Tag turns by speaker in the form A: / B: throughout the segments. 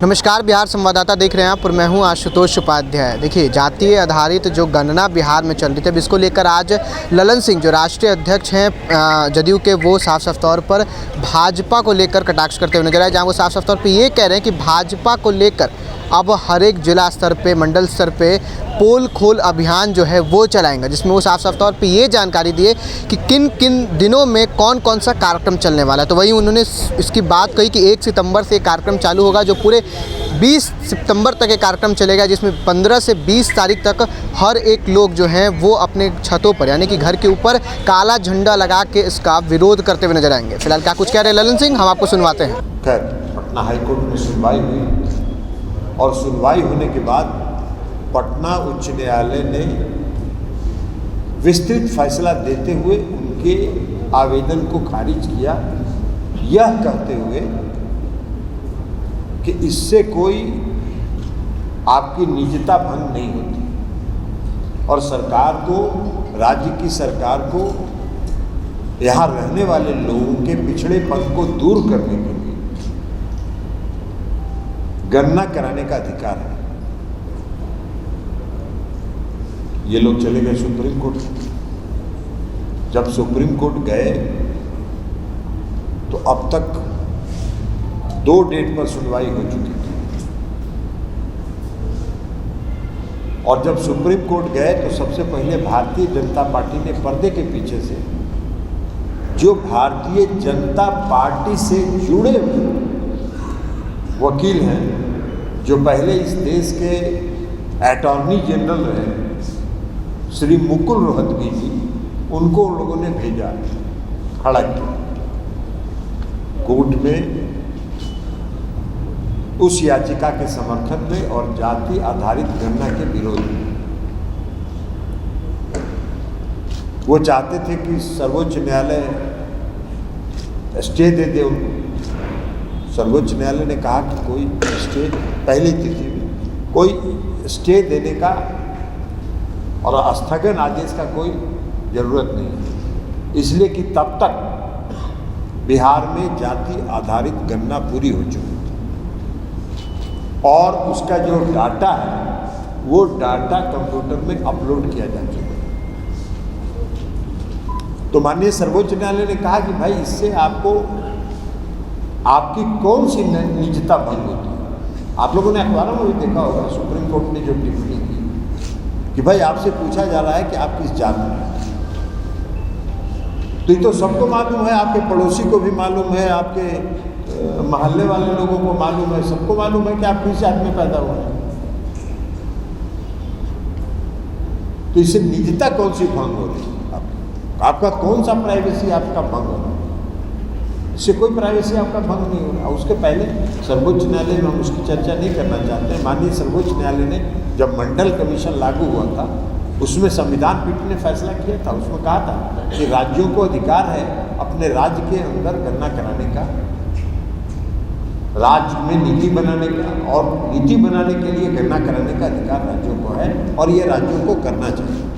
A: नमस्कार, बिहार संवाददाता देख रहे हैं आप और मैं हूं आशुतोष उपाध्याय। देखिए, जातीय आधारित जो गणना बिहार में चल रही थी, इसको लेकर आज ललन सिंह जो राष्ट्रीय अध्यक्ष हैं जदयू के, वो साफ तौर पर भाजपा को लेकर कटाक्ष करते हुए नजर आए, जहां वो साफ तौर पर ये कह रहे हैं कि भाजपा को लेकर अब हर एक जिला स्तर पे, मंडल स्तर पे पोल खोल अभियान जो है वो चलाएंगे, जिसमें वो साफ तौर पे ये जानकारी दिए कि किन किन दिनों में कौन कौन सा कार्यक्रम चलने वाला है। तो वहीं उन्होंने इसकी बात कही कि 1 सितंबर से कार्यक्रम चालू होगा, जो पूरे 20 सितंबर तक ये कार्यक्रम चलेगा, जिसमें 15 से 20 तारीख तक हर एक लोग जो हैं वो अपने छतों पर, यानी कि घर के ऊपर काला झंडा लगा के इसका विरोध करते हुए नजर आएंगे। फिलहाल क्या कुछ कह रहे हैं ललन सिंह, हम आपको सुनवाते हैं।
B: खैर, पटना हाईकोर्ट में सुनवाई हुई और सुनवाई होने के बाद पटना उच्च न्यायालय ने विस्तृत फैसला देते हुए उनके आवेदन को खारिज किया, यह कहते हुए कि इससे कोई आपकी निजता भंग नहीं होती और सरकार को, राज्य की सरकार को यहाँ रहने वाले लोगों के पिछड़ेपन को दूर करने के लिए गणना कराने का अधिकार है। ये लोग चले गए सुप्रीम कोर्ट। जब सुप्रीम कोर्ट गए तो अब तक 2 डेट पर सुनवाई हो चुकी थी और जब सुप्रीम कोर्ट गए तो सबसे पहले भारतीय जनता पार्टी ने पर्दे के पीछे से जो भारतीय जनता पार्टी से जुड़े हुए वकील हैं, जो पहले इस देश के अटॉर्नी जनरल रहे श्री मुकुल रोहतगी जी, उनको उन लोगों ने भेजा, खड़ा किया कोर्ट में उस याचिका के समर्थन में और जाति आधारित गणना के विरोध में। वो चाहते थे कि सर्वोच्च न्यायालय स्टे दे दे उनको। सर्वोच्च न्यायालय ने कहा कि कोई स्टे, पहली तिथि में कोई स्टे देने का और स्थगन आदेश का कोई ज़रूरत नहीं है, इसलिए कि तब तक बिहार में जाति आधारित गणना पूरी हो चुकी थी और उसका जो डाटा है वो डाटा कंप्यूटर में अपलोड किया जा चुका है। तो माननीय सर्वोच्च न्यायालय ने कहा कि भाई, इससे आपकी कौन सी निजता भंग होती है। आप लोगों ने अखबारों में भी देखा होगा, सुप्रीम कोर्ट ने जो टिप्पणी की कि भाई आपसे पूछा जा रहा है कि आप किस जात में हैं। तो ये तो सबको मालूम है, आपके पड़ोसी को भी मालूम है, आपके मोहल्ले वाले लोगों को मालूम है, सबको मालूम है कि आप किस जात में पैदा हुए हैं। तो इससे निजता कौन सी भंग हो रही है? आपका कौन सा प्राइवेसी आपका भंग हो रहा है? इससे कोई प्राइवेसी आपका भंग नहीं हो रहा। उसके पहले सर्वोच्च न्यायालय में हम उसकी चर्चा नहीं करना चाहते हैं। माननीय सर्वोच्च न्यायालय ने जब मंडल कमीशन लागू हुआ था उसमें संविधान पीठ ने फैसला किया था, उसमें कहा था कि राज्यों को अधिकार है अपने राज्य के अंदर गणना कराने का, राज्य में नीति बनाने का, और नीति बनाने के लिए गणना कराने का अधिकार राज्यों को है और ये राज्यों को करना चाहिए।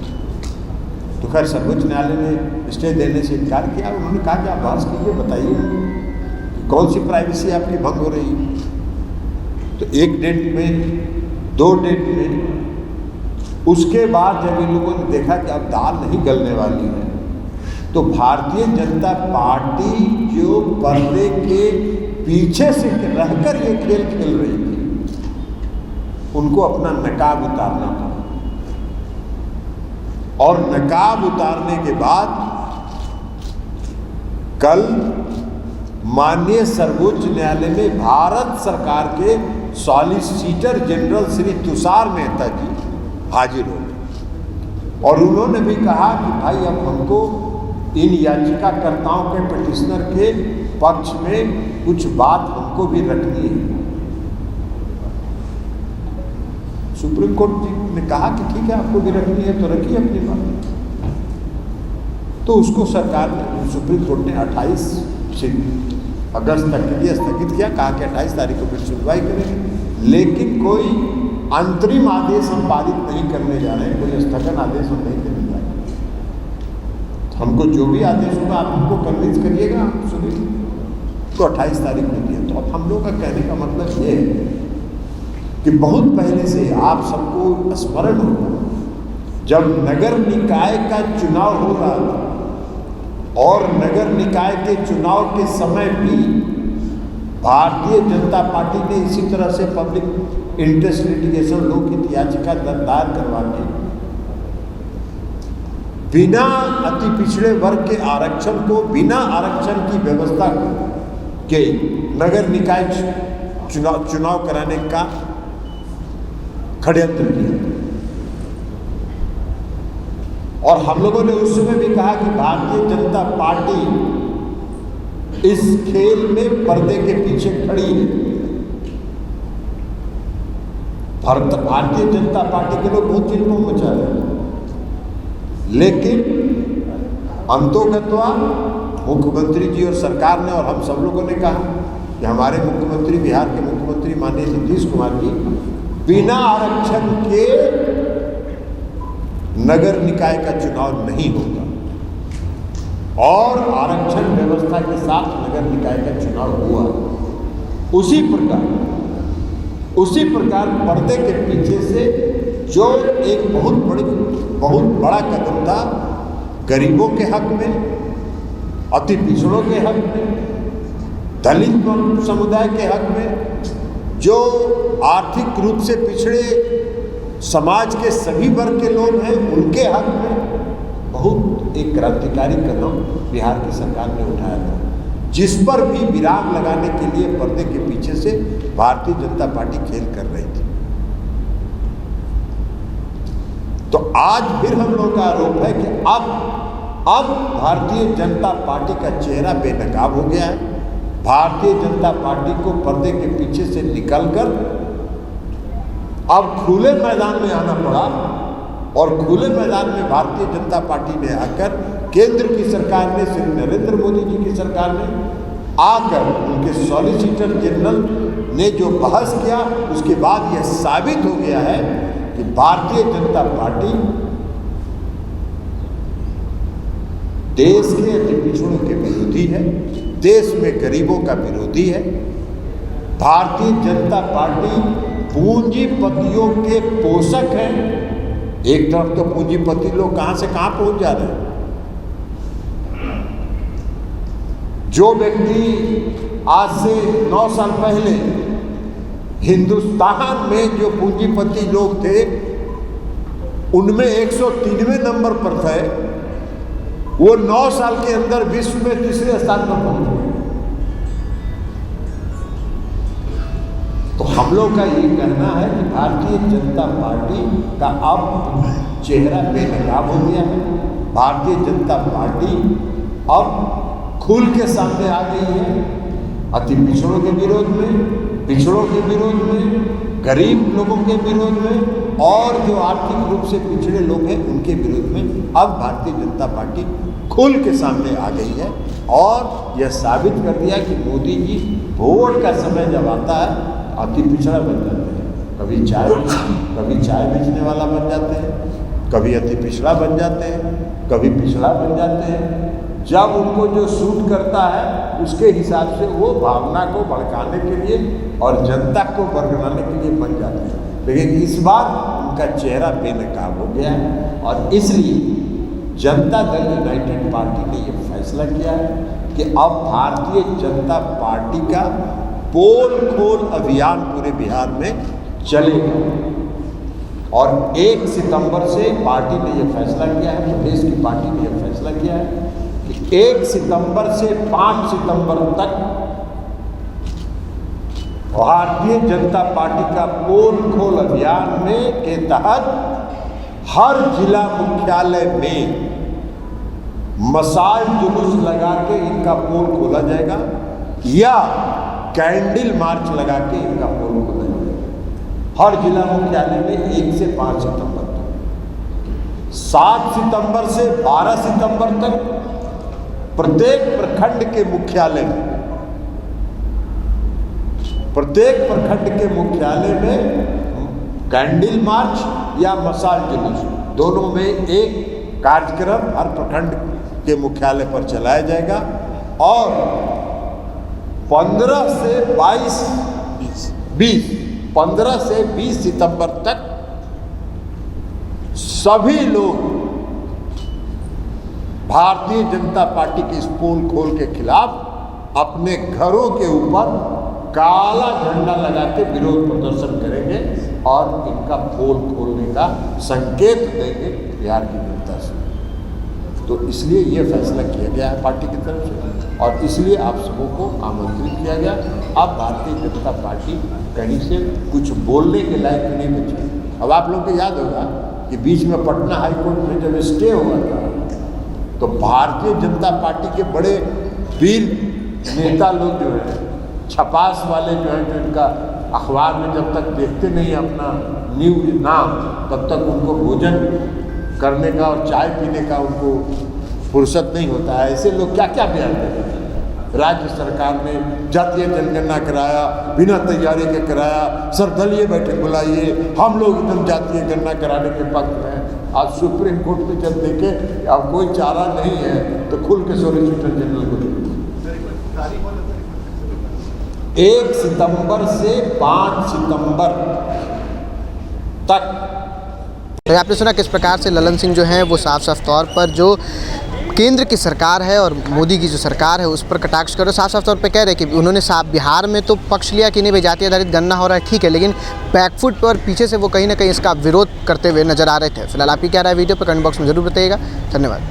B: तो खैर, सर्वोच्च न्यायालय ने स्टे देने से इनकार किया। उन्होंने कहा कि आप बहस कीजिए, बताइए कि कौन सी प्राइवेसी आपकी भंग हो रही है। तो 1 डेट में, 2 डेट में, उसके बाद जब इन लोगों ने देखा कि अब दाल नहीं गलने वाली है, तो भारतीय जनता पार्टी जो पर्दे के पीछे से रहकर ये खेल खेल रही थी, उनको अपना नकाब उतारना था। और नकाब उतारने के बाद कल माननीय सर्वोच्च न्यायालय में भारत सरकार के सॉलिसिटर जनरल श्री तुषार मेहता जी हाजिर हो गए और उन्होंने भी कहा कि भाई, अब हमको इन याचिकाकर्ताओं के पिटिशनर के पक्ष में कुछ बात हमको भी रखनी है। सुप्रीम कोर्ट ने कहा कि ठीक है, आपको भी रखनी है तो रखिए अपनी बात। तो उसको सरकार ने, सुप्रीम कोर्ट ने 28 अगस्त तक के लिए स्थगित किया, कहा कि 28 तारीख को फिर सुनवाई करेंगे, लेकिन कोई अंतरिम आदेश हम पारित नहीं करने जा रहे हैं, कोई स्थगन आदेश हम नहीं देने जा रहे हैं। तो हमको जो भी आदेश होगा आप हमको कन्विंस करिएगा, आप सुनिए। तो 28 तारीख को दिया। तो अब हम लोग का कहने का मतलब ये है कि बहुत पहले से आप सबको स्मरण होगा, जब नगर निकाय का चुनाव हो रहा था और नगर निकाय के चुनाव के समय भी भारतीय जनता पार्टी ने इसी तरह से पब्लिक इंटरेस्ट लिटिगेशन लोकहित याचिका दायर करवा के बिना अति पिछड़े वर्ग के आरक्षण को, बिना आरक्षण की व्यवस्था के नगर निकाय चुनाव कराने का षड्यंत्र किया। और हम लोगों ने उस समय भी कहा कि भारतीय जनता पार्टी इस खेल में पर्दे के पीछे खड़ी है। भारतीय जनता पार्टी के लोग बहुत चिल्को मचा रहे हैं, लेकिन अंतोगत्वा मुख्यमंत्री जी और सरकार ने और हम सब लोगों ने कहा कि हमारे मुख्यमंत्री, बिहार के मुख्यमंत्री माननीय नीतीश कुमार जी बिना आरक्षण के नगर निकाय का चुनाव नहीं होगा और आरक्षण व्यवस्था के साथ नगर निकाय का चुनाव हुआ। उसी प्रकार पर्दे के पीछे से जो एक बहुत बड़ा कदम था गरीबों के हक में, अति पिछड़ों के हक में, दलित समुदाय के हक में, जो आर्थिक रूप से पिछड़े समाज के सभी वर्ग के लोग हैं उनके हक में बहुत एक क्रांतिकारी कदम बिहार की सरकार ने उठाया था, जिस पर भी विराम लगाने के लिए पर्दे के पीछे से भारतीय जनता पार्टी खेल कर रही थी। तो आज फिर हम लोग का आरोप है कि अब भारतीय जनता पार्टी का चेहरा बेनकाब हो गया है। भारतीय जनता पार्टी को पर्दे के पीछे से निकलकर अब खुले मैदान में आना पड़ा और खुले मैदान में भारतीय जनता पार्टी ने आकर, केंद्र की सरकार ने, श्री नरेंद्र मोदी जी की सरकार ने आकर, उनके सॉलिसिटर जनरल ने जो बहस किया, उसके बाद यह साबित हो गया है कि भारतीय जनता पार्टी देश के अति पिछड़ों के विरोधी है, देश में गरीबों का विरोधी है। भारतीय जनता पार्टी पूंजीपतियों के पोषक है। एक तरफ तो पूंजीपति लोग कहां से कहां पहुंच जा रहे हैं। जो व्यक्ति आज से 9 साल पहले हिंदुस्तान में जो पूंजीपति लोग थे उनमें 103वें नंबर पर थे, वो 9 साल के अंदर विश्व में तीसरे स्थान पर पहुंच गए। तो हम लोग का ये कहना है कि भारतीय जनता पार्टी का अब चेहरा बेनकाब हो गया है। भारतीय जनता पार्टी अब खुल के सामने आ गई है, अति पिछड़ों के विरोध में, पिछड़ों के विरोध में, गरीब लोगों के विरोध में और जो आर्थिक रूप से पिछड़े लोग हैं उनके विरोध में अब भारतीय जनता पार्टी खुल के सामने आ गई है। और यह साबित कर दिया कि मोदी जी वोट का समय जब आता है अति पिछड़ा बन जाते हैं। कभी चाय बेचने वाला बन जाते हैं, कभी अति पिछड़ा बन जाते हैं, कभी पिछड़ा बन जाते हैं। जब उनको जो सूट करता है उसके हिसाब से वो भावना को भड़काने के लिए और जनता को बरगलाने के लिए बन जाते हैं। लेकिन इस बार उनका चेहरा बेनकाब हो गया है और इसलिए जनता दल यूनाइटेड पार्टी ने ये फैसला किया है कि अब भारतीय जनता पार्टी का पोल खोल अभियान पूरे बिहार में चलेगा। और 1 सितंबर से पार्टी ने यह फैसला किया है, प्रदेश की पार्टी ने यह फैसला किया है कि 1 सितंबर से 5 सितंबर तक भारतीय जनता पार्टी का पोल खोल अभियान में के तहत हर जिला मुख्यालय में मशाल जुलूस लगा के इनका पोल खोला जाएगा या कैंडल मार्च लगा के इनका पोल खोला जाएगा। हर जिला मुख्यालय में 1 से 5 सितंबर तक। 7 सितंबर से 12 सितंबर तक प्रत्येक प्रखंड के मुख्यालय में प्रत्येक प्रखंड के मुख्यालय में कैंडल मार्च या मशाल जुलूस, दोनों में एक कार्यक्रम हर प्रखंड के मुख्यालय पर चलाया जाएगा। और 15 से 20 सितंबर तक सभी लोग भारतीय जनता पार्टी की इस पोल खोल के खिलाफ अपने घरों के ऊपर काला झंडा लगा के विरोध प्रदर्शन करेंगे और इनका पोल खोलने का संकेत देंगे बिहार की जनता से। तो इसलिए ये फैसला किया गया है पार्टी की तरफ से और इसलिए आप सबों को आमंत्रित किया गया। अब भारतीय जनता पार्टी कहीं से कुछ बोलने के लायक नहीं बची। अब आप लोगों को याद होगा कि बीच में पटना हाईकोर्ट में जब स्टे हुआ था तो भारतीय जनता पार्टी के बड़े वीर नेता लोग जो हैं, छपास वाले जो हैं, जो इनका अखबार में जब तक देखते नहीं अपना न्यूज नाम तब तक उनको भोजन करने का और चाय पीने का उनको फुर्सत नहीं होता है। ऐसे लोग क्या क्या बयान देते हैं। राज्य सरकार ने जातीय जनगणना कराया, बिना तैयारी के कराया, सर्वदलीय बैठक बुलाइए, हम लोग एकदम जातीय गणना कराने के पक्ष में। आज सुप्रीम कोर्ट में जब देखे अब कोई चारा नहीं है तो खुल के सॉलिसिटर जनरल को 1 सितंबर से 5 सितंबर तक।
A: तो आपने सुना किस प्रकार से ललन सिंह जो हैं वो साफ तौर पर जो केंद्र की सरकार है और मोदी की जो सरकार है उस पर कटाक्ष कर रहे, साफ तौर पे कह रहे कि उन्होंने साफ बिहार में तो पक्ष लिया कि नहीं भाई जाति आधारित गणना हो रहा है, ठीक है, लेकिन बैकफुट पर पीछे से वो कहीं ना कहीं इसका विरोध करते हुए नजर आ रहे थे। फिलहाल आप ही क्या रहा है वीडियो पर कमेंट बॉक्स में जरूर बताइएगा। धन्यवाद।